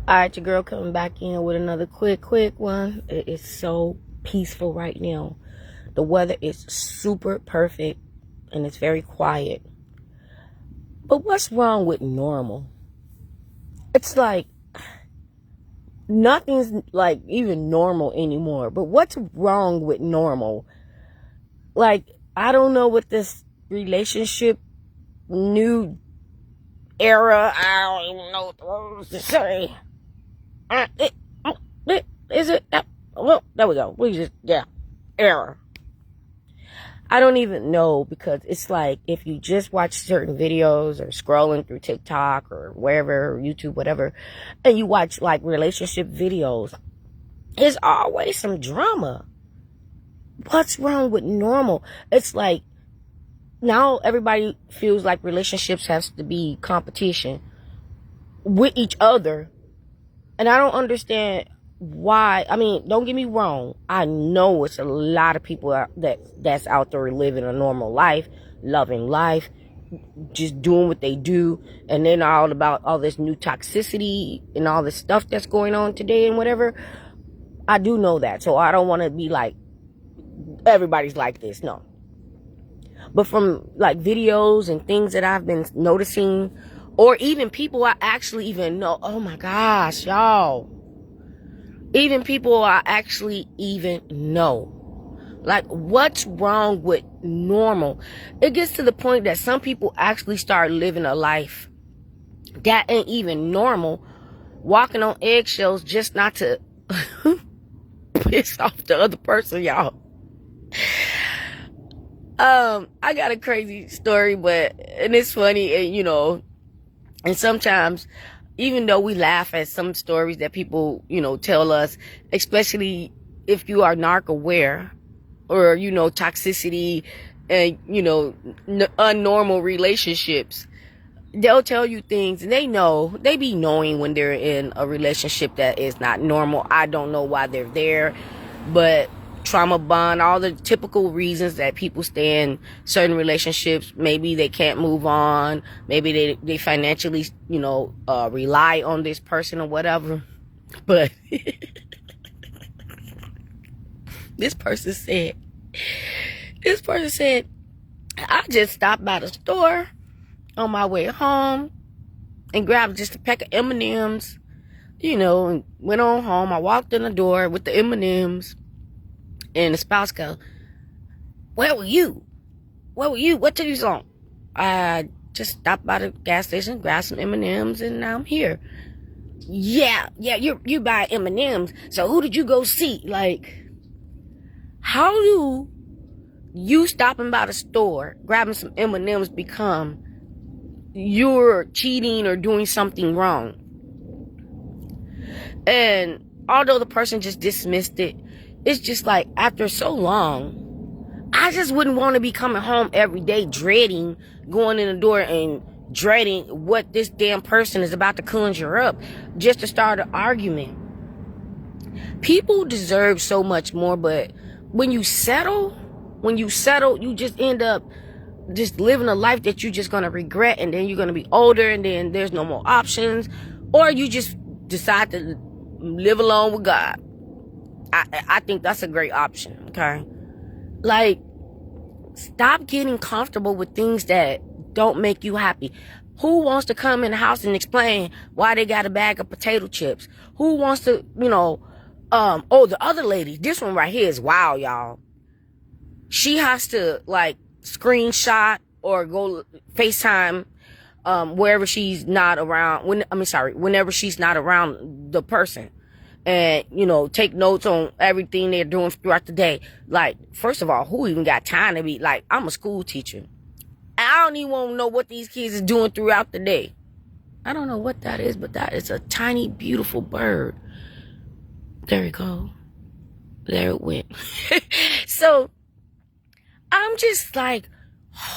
Alright, your girl coming back in with another quick one. It is so peaceful right now. The weather is super perfect and it's very quiet. But what's wrong with normal? It's like nothing's like even normal anymore. But what's wrong with normal? Like, I don't know what this relationship new era, I don't even know what the words to say. Is it? Well, there we go. Error. I don't even know, because it's like if you just watch certain videos or scrolling through TikTok or wherever, YouTube, whatever, and you watch like relationship videos, there's always some drama. What's wrong with normal? It's like now everybody feels like relationships has to be competition with each other. And I don't understand why. I mean, don't get me wrong. I know it's a lot of people that's out there living a normal life, loving life, just doing what they do. And then all about all this new toxicity and all this stuff that's going on today and whatever. I do know that. So I don't want to be like, everybody's like this. No. But from like videos and things that I've been noticing, or even people I actually even know. Oh my gosh, y'all. Even people I actually even know. Like, what's wrong with normal? It gets to the point that some people actually start living a life that ain't even normal. Walking on eggshells just not to piss off the other person, y'all. I got a crazy story, and it's funny, and and sometimes, even though we laugh at some stories that people, tell us, especially if you are narc aware or, toxicity and, unnormal relationships, they'll tell you things, and they be knowing when they're in a relationship that is not normal. I don't know why they're there, but trauma bond, all the typical reasons that people stay in certain relationships. Maybe they can't move on. Maybe they financially, rely on this person or whatever. But this person said, I just stopped by the store on my way home and grabbed just a pack of M&Ms, and went on home. I walked in the door with the M&Ms. And the spouse goes, where were you? What took you so long? I just stopped by the gas station, grabbed some M&Ms, and now I'm here. Yeah, you buy M&Ms. So who did you go see? Like, how do you stopping by the store, grabbing some M&Ms become you're cheating or doing something wrong? And although the person just dismissed it, it's just like, after so long, I just wouldn't want to be coming home every day dreading going in the door and dreading what this damn person is about to conjure up just to start an argument. People deserve so much more, but when you settle, you just end up just living a life that you're just going to regret, and then you're going to be older, and then there's no more options, or you just decide to live alone with God. I think that's a great option, okay? Like, stop getting comfortable with things that don't make you happy. Who wants to come in the house and explain why they got a bag of potato chips? Who wants to, the other lady, this one right here is wild, y'all. She has to, like, screenshot or go FaceTime wherever she's not around, whenever she's not around the person. And, take notes on everything they're doing throughout the day. Like, first of all, who even got time to be, like, I'm a school teacher. And I don't even want to know what these kids is doing throughout the day. I don't know what that is, but that is a tiny, beautiful bird. There we go. There it went. So, I'm just like,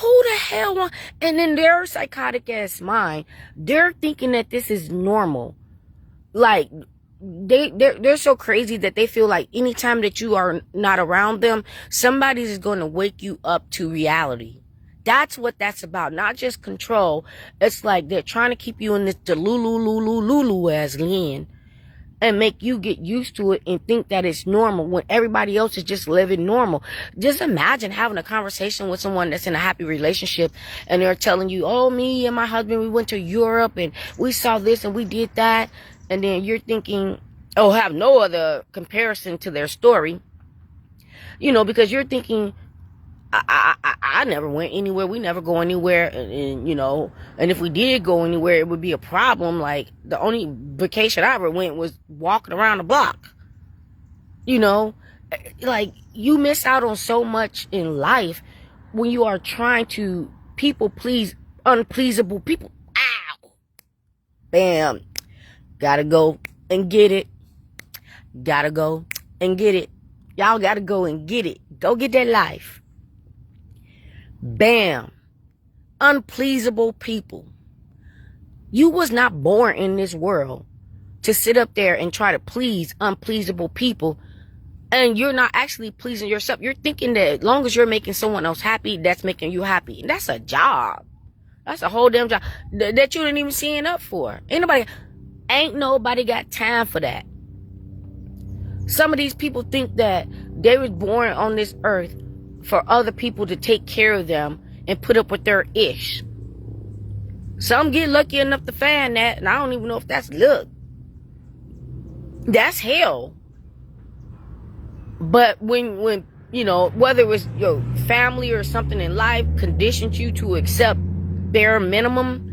who the hell want... And then their psychotic ass mind, they're thinking that this is normal. Like, they're so crazy that they feel like anytime that you are not around them, somebody is going to wake you up to reality. That's what that's about. Not just control. It's like they're trying to keep you in this delulu as Lynn. and make you get used to it and think that it's normal when everybody else is just living normal. Just imagine having a conversation with someone that's in a happy relationship and they're telling you, oh, me and my husband, we went to Europe and we saw this and we did that. And then you're thinking, oh, have no other comparison to their story, because you're thinking, I never went anywhere. We never go anywhere. And if we did go anywhere, it would be a problem. Like, the only vacation I ever went was walking around the block. Like, you miss out on so much in life when you are trying to people please unpleasable people. Ow! Bam. Gotta go and get it. Gotta go and get it. Y'all gotta go and get it. Go get that life. Bam. Unpleasable people. You was not born in this world to sit up there and try to please unpleasable people, and you're not actually pleasing yourself. You're thinking that as long as you're making someone else happy, that's making you happy. And that's a job. That's a whole damn job that you didn't even sign up for. Ain't nobody got time for that. Some of these people think that they was born on this earth for other people to take care of them and put up with their ish. Some get lucky enough to find that, and I don't even know if that's luck. That's hell. But when whether it was your family or something in life conditioned you to accept bare minimum,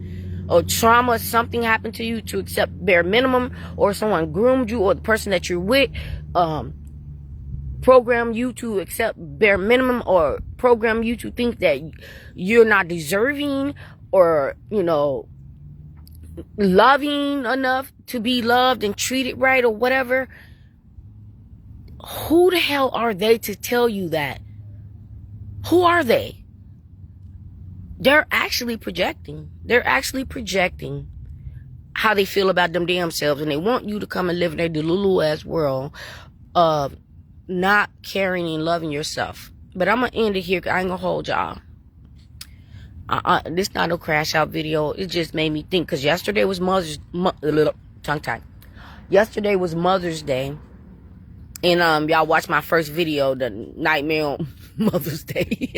or trauma, something happened to you to accept bare minimum, or someone groomed you, or the person that you're with program you to accept bare minimum, or program you to think that you're not deserving, or loving enough to be loved and treated right, or whatever. Who the hell are they to tell you that? Who are they? They're actually projecting. They're actually projecting how they feel about them damn selves, and they want you to come and live in their delulu ass world of not caring and loving yourself. But I'm gonna end it here, 'cause I ain't gonna hold y'all. This not no crash out video. It just made me think, because yesterday was Yesterday was Mother's Day, and y'all watched my first video, the Nightmare on Mother's Day.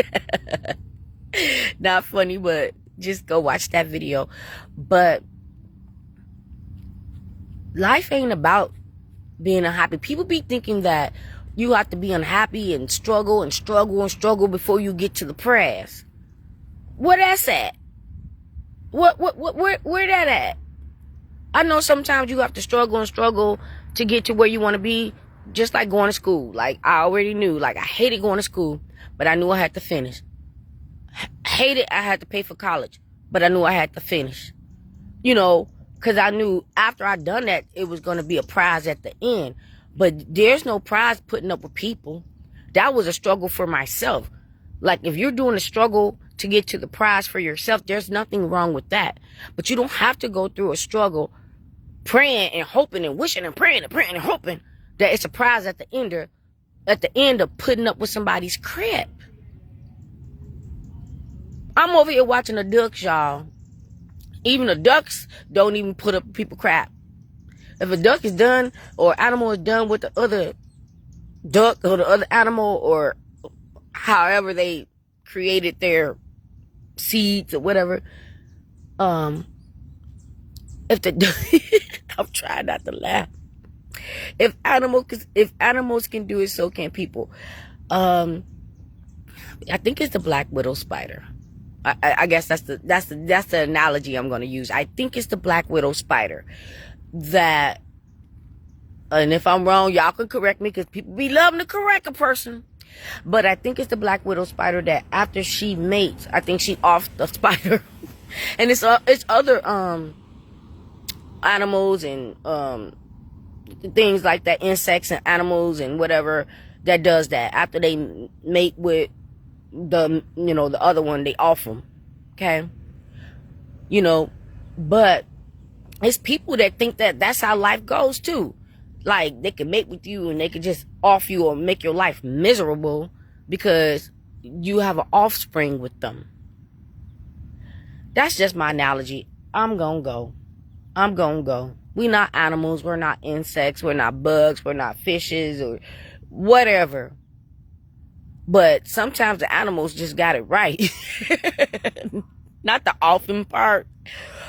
Not funny, but just go watch that video. But life ain't about being unhappy. People be thinking that you have to be unhappy and struggle and struggle and struggle before you get to the prize. Where that's at? Where that at? I know sometimes you have to struggle and struggle to get to where you want to be, just like going to school. Like, I already knew, like, I hated going to school, but I knew I had to finish. Hated I had to pay for college, but I knew I had to finish. Because I knew after I done that, it was going to be a prize at the end. But there's no prize putting up with people. That was a struggle for myself. Like, if you're doing a struggle to get to the prize for yourself, there's nothing wrong with that. But you don't have to go through a struggle praying and hoping and wishing and praying and hoping that it's a prize at the end of putting up with somebody's crap. I'm over here watching the ducks, y'all. Even the ducks don't even put up people crap. If a duck is done, or animal is done with the other duck or the other animal, or however they created their seeds or whatever, if the I'm trying not to laugh. If animals can do it, so can people. I think it's the black widow spider. I guess that's the analogy I'm going to use. I think it's the black widow spider that, and if I'm wrong, y'all can correct me, because people be loving to correct a person. But I think it's the black widow spider that after she mates, I think she off the spider, and it's other animals and things like that, insects and animals and whatever that does that. After they mate with the other one, they off them. Okay, but it's people that think that that's how life goes too. Like, they can mate with you and they can just off you or make your life miserable because you have an offspring with them. That's just my analogy. I'm gonna go. We're not animals. We're not insects. We're not bugs. We're not fishes or whatever. But sometimes the animals just got it right. Not the often part,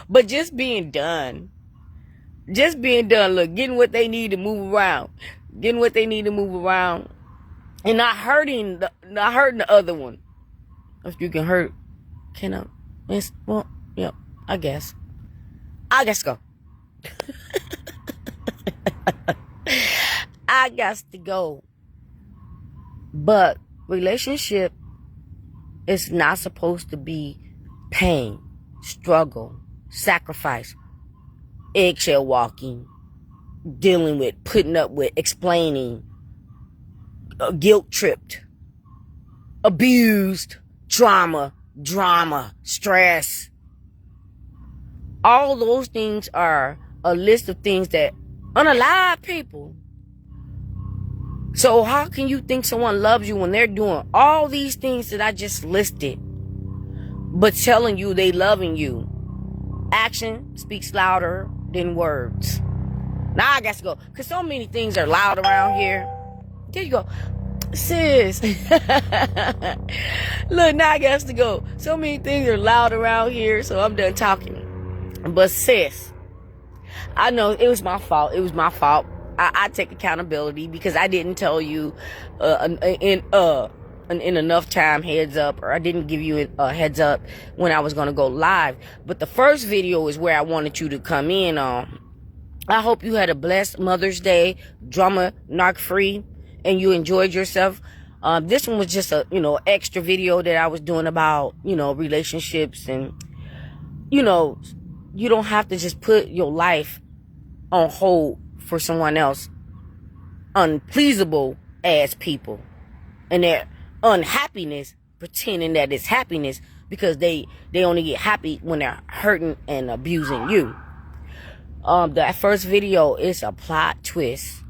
but just being done. Just being done. Look, getting what they need to move around. Getting what they need to move around. And not hurting the other one. If you can hurt, well, yeah, I guess go. I got to go. But relationship is not supposed to be pain, struggle, sacrifice, eggshell walking, dealing with, putting up with, explaining, guilt tripped, abused, drama, stress. All those things are a list of things that unalive people. So how can you think someone loves you when they're doing all these things that I just listed, but telling you they loving you? Action speaks louder than words. Now I got to go, because so many things are loud around here. There you go. Sis. Look, now I got to go. So many things are loud around here, so I'm done talking. But sis, I know it was my fault. I take accountability because I didn't tell you in enough time heads up, or I didn't give you a heads up when I was going to go live. But the first video is where I wanted you to come in on. I hope you had a blessed Mother's Day, drama, narc free, and you enjoyed yourself. This one was just a, extra video that I was doing about, relationships, and, you don't have to just put your life on hold for someone else, unpleasable as people, and their unhappiness, pretending that it's happiness, because they only get happy when they're hurting and abusing you. That first video is a plot twist.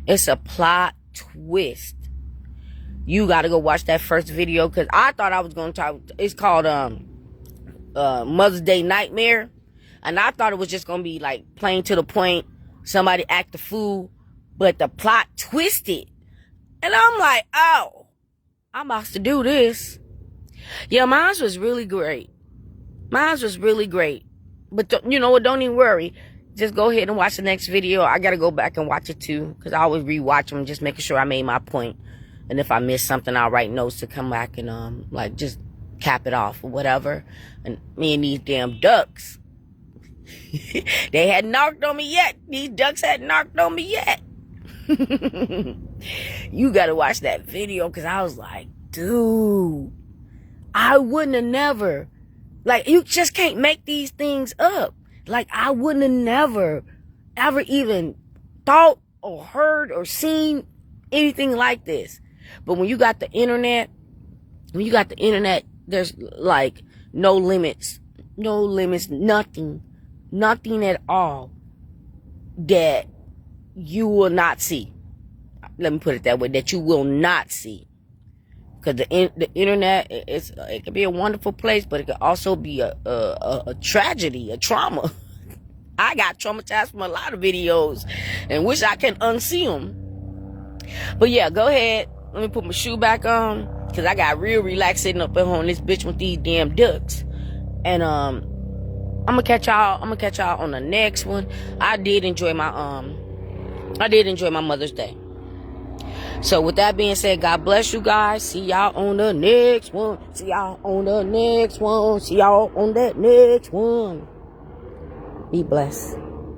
It's a plot twist. You got to go watch that first video, because I thought I was going to talk. It's called Mother's Day Nightmare, and I thought it was just going to be like plain to the point. Somebody act a fool, but the plot twisted, and I'm like, oh, I'm about to do this. Yeah, mine was really great. But you know what? Don't even worry. Just go ahead and watch the next video. I got to go back and watch it too, because I always rewatch them, just making sure I made my point. And if I miss something, I'll write notes to come back and just cap it off or whatever. And me and these damn ducks, they hadn't narked on me yet. These ducks hadn't narked on me yet. You got to watch that video, because I was like, dude, I wouldn't have never. Like, you just can't make these things up. Like, I wouldn't have never, ever even thought or heard or seen anything like this. But when you got the internet, there's like no limits, nothing at all that you will not see. Let me put it that way, that you will not see. Because the internet, it can be a wonderful place, but it can also be a tragedy, a trauma. I got traumatized from a lot of videos and wish I can unsee them. But yeah, go ahead. Let me put my shoe back on, because I got real relaxed sitting up on this bitch with these damn ducks. And I'm gonna catch y'all on the next one. I did enjoy my Mother's Day. So with that being said, God bless you guys. See y'all on the next one. See y'all on that next one. Be blessed.